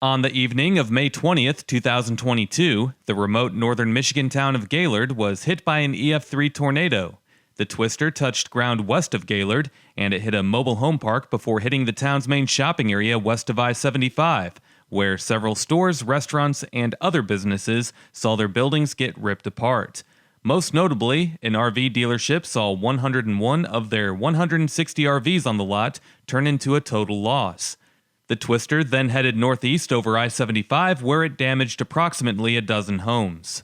On the evening of May 20th, 2022, the remote northern Michigan town of Gaylord was hit by an EF-3 tornado. The twister touched ground west of Gaylord, and it hit a mobile home park before hitting the town's main shopping area west of I-75, where several stores, restaurants, and other businesses saw their buildings get ripped apart. Most notably, an RV dealership saw 101 of their 160 RVs on the lot turn into a total loss. The twister then headed northeast over I-75, where it damaged approximately a dozen homes.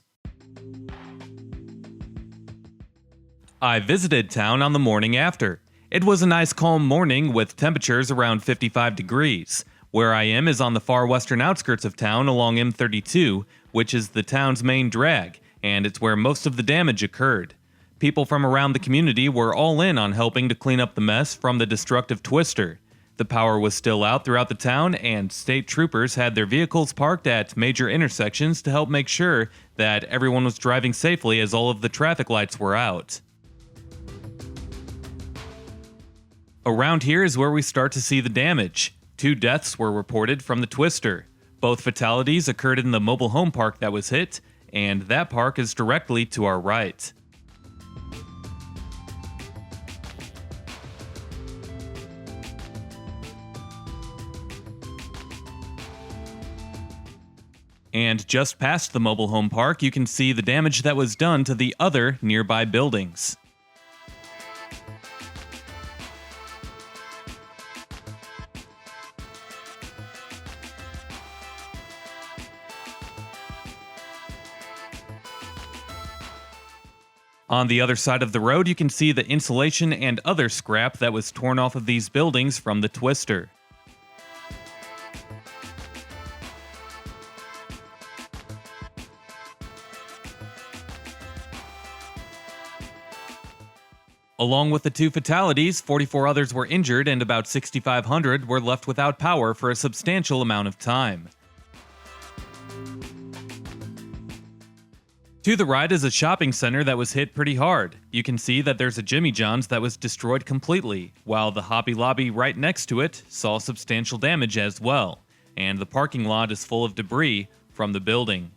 I visited town on the morning after. It was a nice calm morning with temperatures around 55 degrees. Where I am is on the far western outskirts of town along M32, which is the town's main drag, and it's where most of the damage occurred. People from around the community were all in on helping to clean up the mess from the destructive twister. The power was still out throughout the town, and state troopers had their vehicles parked at major intersections to help make sure that everyone was driving safely as all of the traffic lights were out. Around here is where we start to see the damage. 2 deaths were reported from the twister. Both fatalities occurred in the mobile home park that was hit, and that park is directly to our right. And just past the mobile home park, you can see the damage that was done to the other nearby buildings. On the other side of the road, you can see the insulation and other scrap that was torn off of these buildings from the twister. Along with the 2 fatalities, 44 others were injured and about 6,500 were left without power for a substantial amount of time. To the right is a shopping center that was hit pretty hard. You can see that there's a Jimmy John's that was destroyed completely, while the Hobby Lobby right next to it saw substantial damage as well, and the parking lot is full of debris from the building.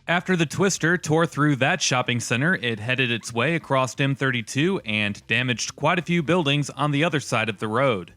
After the twister tore through that shopping center, it headed its way across M32 and damaged quite a few buildings on the other side of the road.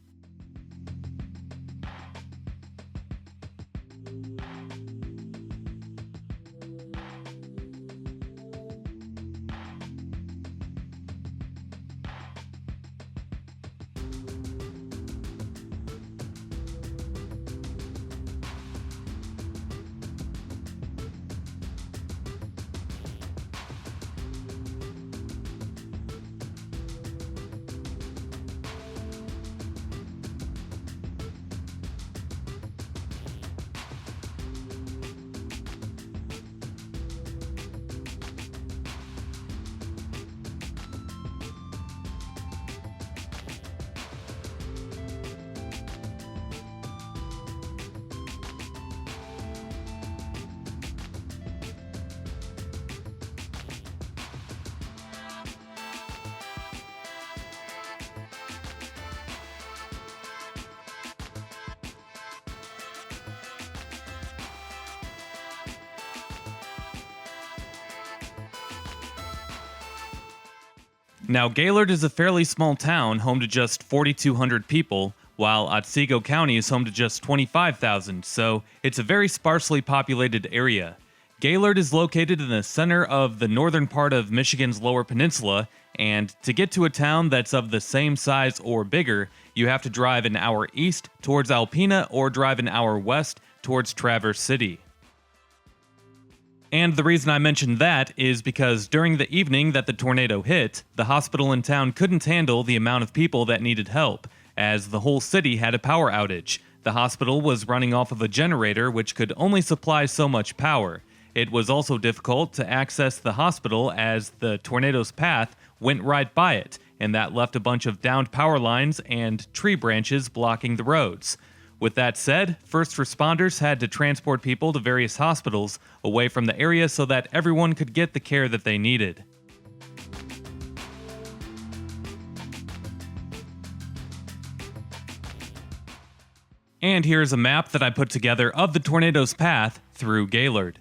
Now, Gaylord is a fairly small town, home to just 4,200 people, while Otsego County is home to just 25,000, so it's a very sparsely populated area. Gaylord is located in the center of the northern part of Michigan's Lower Peninsula, and to get to a town that's of the same size or bigger, you have to drive an hour east towards Alpena or drive an hour west towards Traverse City. And the reason I mentioned that is because during the evening that the tornado hit, the hospital in town couldn't handle the amount of people that needed help, as the whole city had a power outage. The hospital was running off of a generator which could only supply so much power. It was also difficult to access the hospital as the tornado's path went right by it, and that left a bunch of downed power lines and tree branches blocking the roads. With that said, first responders had to transport people to various hospitals away from the area so that everyone could get the care that they needed. And here's a map that I put together of the tornado's path through Gaylord.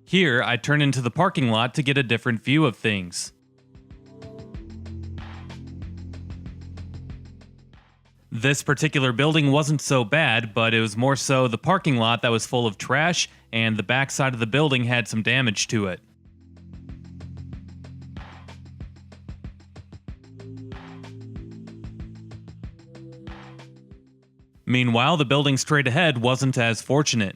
Here, I turn into the parking lot to get a different view of things. This particular building wasn't so bad, but it was more so the parking lot that was full of trash, and the back side of the building had some damage to it. Meanwhile, the building straight ahead wasn't as fortunate.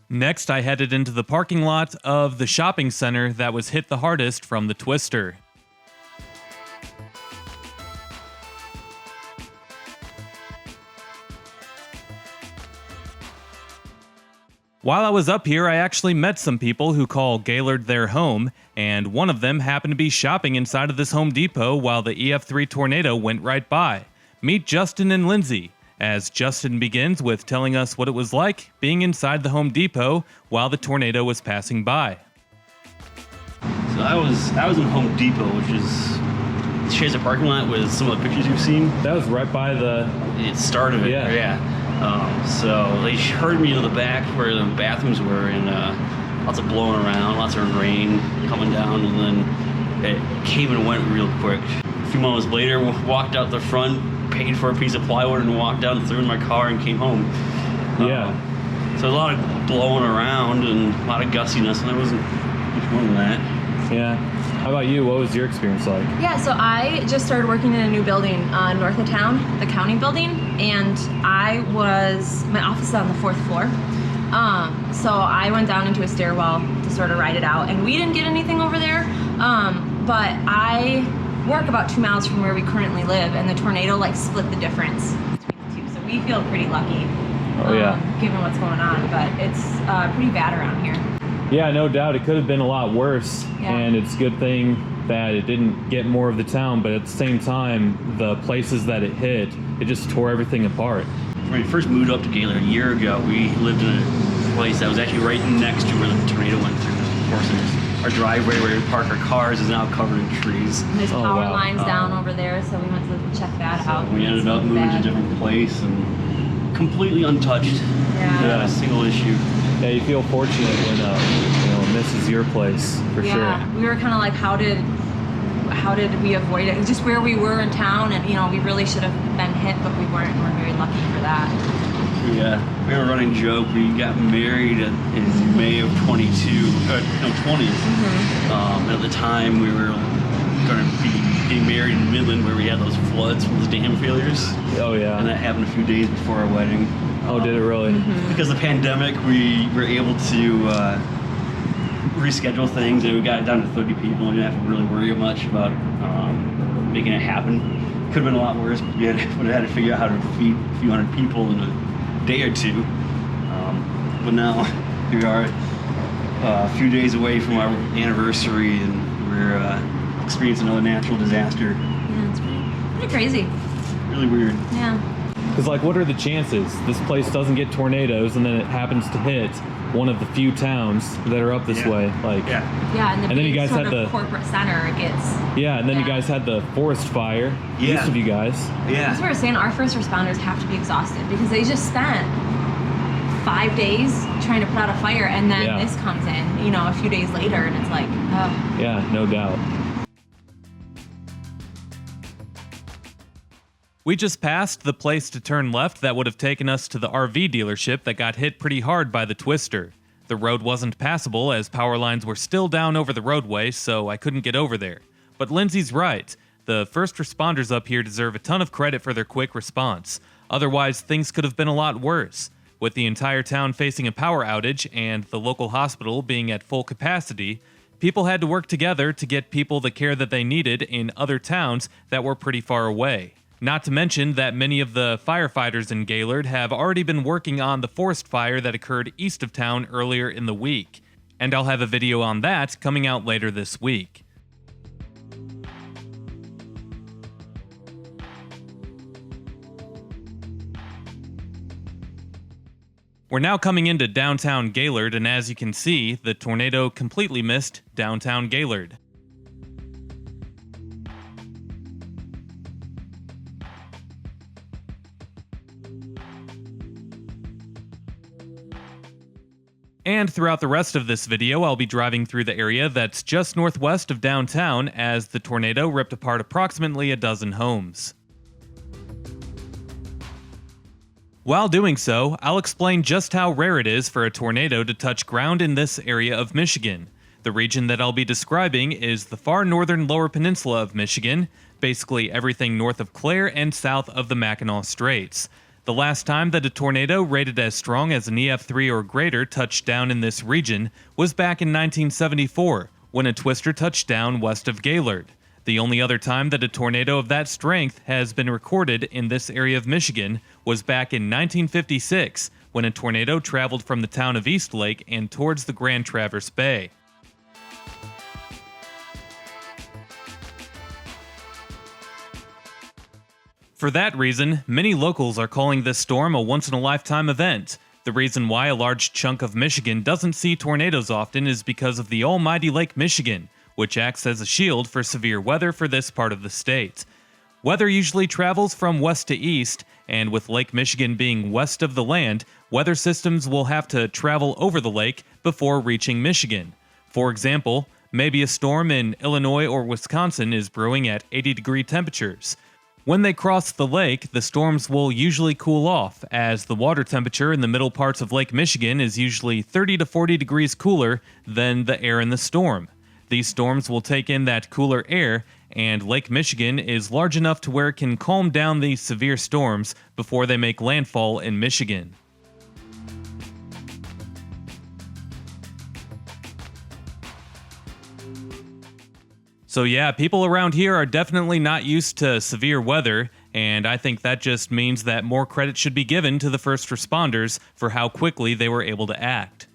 Next, I headed into the parking lot of the shopping center that was hit the hardest from the twister. While I was up here, I actually met some people who call Gaylord their home, and one of them happened to be shopping inside of this Home Depot while the EF-3 tornado went right by. Meet Justin and Lindsay, as Justin begins with telling us what it was like being inside the Home Depot while the tornado was passing by. So I was in Home Depot, which is shares a parking lot with some of the pictures you've seen. That was right by the start of it. Yeah. So they herded me to the back where the bathrooms were, and lots of blowing around, lots of rain coming down, and then it came and went real quick. A few moments later, walked out the front, paid for a piece of plywood, and walked out and threw it in my car and came home. So a lot of blowing around and a lot of gustiness, and I wasn't much more than that. Yeah. How about you? What was your experience like? Yeah, so I just started working in a new building north of town, the county building, and my office is on the 4th floor. So I went down into a stairwell to sort of ride it out, and we didn't get anything over there, but I work about 2 miles from where we currently live, and the tornado split the difference between the two, so we feel pretty lucky. Given what's going on, but it's pretty bad around here. Yeah, no doubt. It could have been a lot worse, and it's a good thing that it didn't get more of the town, but at the same time, the places that it hit, it just tore everything apart. When we first moved up to Gaylord a year ago, we lived in a place that was actually right next to where the tornado went through. Of course, our driveway where we park our cars is now covered in trees. And there's power lines down over there, so we went to check that out. We ended up moving to a different place and completely untouched. Not a single issue. Yeah, you feel fortunate when this is your place, for sure. Yeah, we were kind of like, how did we avoid it? Just where we were in town, and we really should have been hit, but we weren't, and we're very lucky for that. Yeah, we have a running joke. We got married in May of 20. At the time, we were going to be getting married in Midland, where we had those floods from those dam failures. Oh yeah. And that happened a few days before our wedding. Oh, did it really? Because of the pandemic, we were able to reschedule things, and we got it down to 30 people, and you didn't have to really worry much about making it happen. Could have been a lot worse, but we would have had to figure out how to feed a few hundred people in a day or two. But now, here we are a few days away from our anniversary, and we're experience another natural disaster. Yeah, it's pretty crazy. Really weird. Yeah. Because, like, what are the chances this place doesn't get tornadoes and then it happens to hit one of the few towns that are up this way? Like, Yeah, and then you guys sort had of the corporate center it gets. Yeah, and then you guys had the forest fire. Yeah. East of you guys. Yeah. That's what we're saying. Our first responders have to be exhausted because they just spent 5 days trying to put out a fire, and then this comes in, you know, a few days later, and it's like, oh. Yeah, no doubt. We just passed the place to turn left that would have taken us to the RV dealership that got hit pretty hard by the twister. The road wasn't passable as power lines were still down over the roadway, so I couldn't get over there. But Lindsay's right. The first responders up here deserve a ton of credit for their quick response. Otherwise, things could have been a lot worse. With the entire town facing a power outage and the local hospital being at full capacity, people had to work together to get people the care that they needed in other towns that were pretty far away. Not to mention that many of the firefighters in Gaylord have already been working on the forest fire that occurred east of town earlier in the week. And I'll have a video on that coming out later this week. We're now coming into downtown Gaylord, and as you can see, the tornado completely missed downtown Gaylord. And throughout the rest of this video, I'll be driving through the area that's just northwest of downtown as the tornado ripped apart approximately a dozen homes. While doing so, I'll explain just how rare it is for a tornado to touch ground in this area of Michigan. The region that I'll be describing is the far northern lower peninsula of Michigan, basically everything north of Clare and south of the Mackinac Straits. The last time that a tornado rated as strong as an EF-3 or greater touched down in this region was back in 1974, when a twister touched down west of Gaylord. The only other time that a tornado of that strength has been recorded in this area of Michigan was back in 1956, when a tornado traveled from the town of Eastlake and towards the Grand Traverse Bay. For that reason, many locals are calling this storm a once-in-a-lifetime event. The reason why a large chunk of Michigan doesn't see tornadoes often is because of the almighty Lake Michigan, which acts as a shield for severe weather for this part of the state. Weather usually travels from west to east, and with Lake Michigan being west of the land, weather systems will have to travel over the lake before reaching Michigan. For example, maybe a storm in Illinois or Wisconsin is brewing at 80-degree temperatures. When they cross the lake, the storms will usually cool off, as the water temperature in the middle parts of Lake Michigan is usually 30 to 40 degrees cooler than the air in the storm. These storms will take in that cooler air, and Lake Michigan is large enough to where it can calm down these severe storms before they make landfall in Michigan. So yeah, people around here are definitely not used to severe weather, and I think that just means that more credit should be given to the first responders for how quickly they were able to act.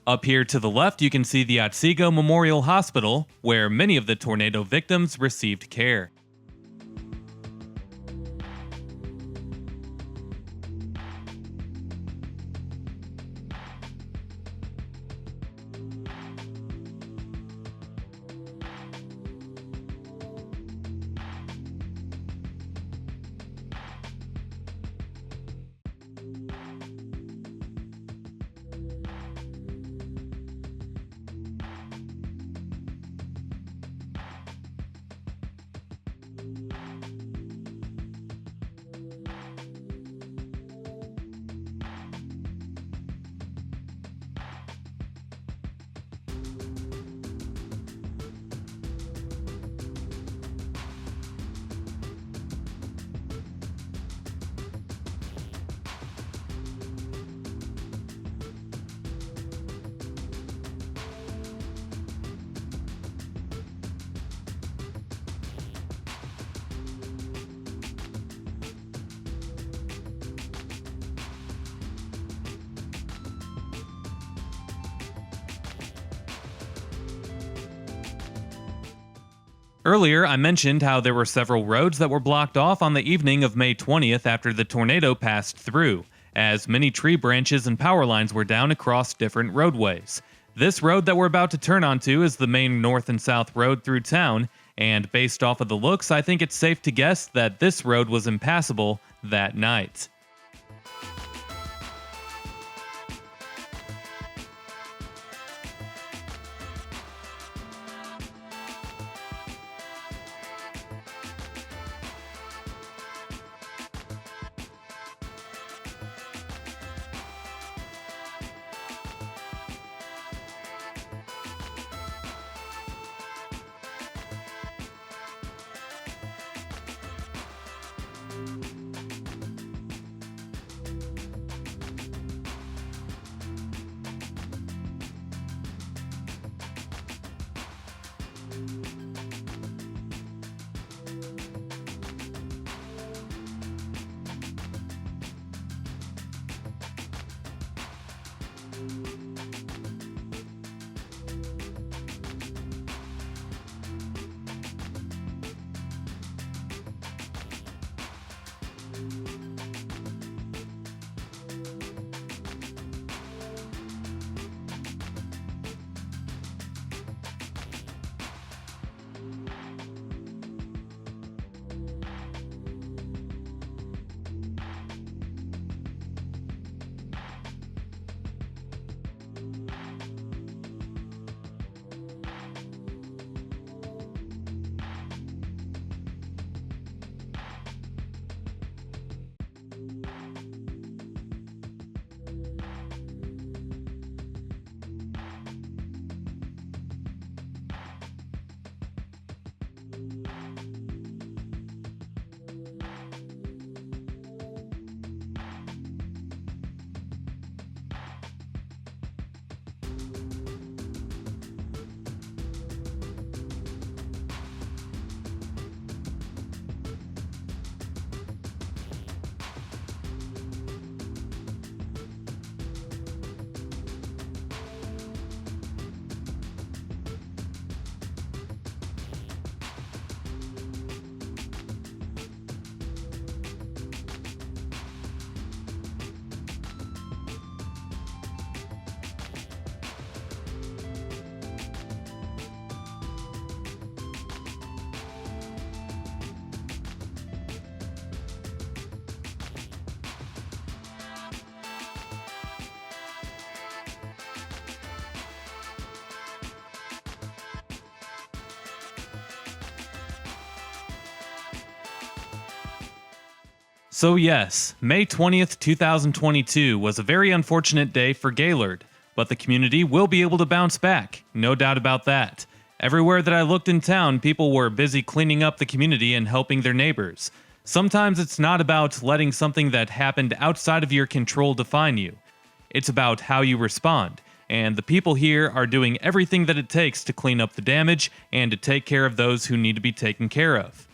Up here to the left, you can see the Otsego Memorial Hospital, where many of the tornado victims received care. Earlier, I mentioned how there were several roads that were blocked off on the evening of May 20th after the tornado passed through, as many tree branches and power lines were down across different roadways. This road that we're about to turn onto is the main north and south road through town, and based off of the looks, I think it's safe to guess that this road was impassable that night. So yes, May 20th, 2022 was a very unfortunate day for Gaylord, but the community will be able to bounce back, no doubt about that. Everywhere that I looked in town, people were busy cleaning up the community and helping their neighbors. Sometimes it's not about letting something that happened outside of your control define you. It's about how you respond, and the people here are doing everything that it takes to clean up the damage and to take care of those who need to be taken care of.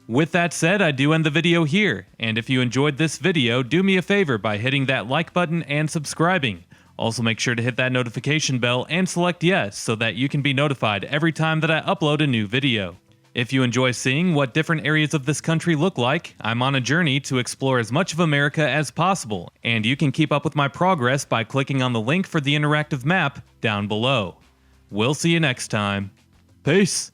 With that said, I do end the video here, and if you enjoyed this video, do me a favor by hitting that like button and subscribing. Also, make sure to hit that notification bell and select yes so that you can be notified every time that I upload a new video. If you enjoy seeing what different areas of this country look like, I'm on a journey to explore as much of America as possible, and you can keep up with my progress by clicking on the link for the interactive map down below. We'll see you next time. Peace!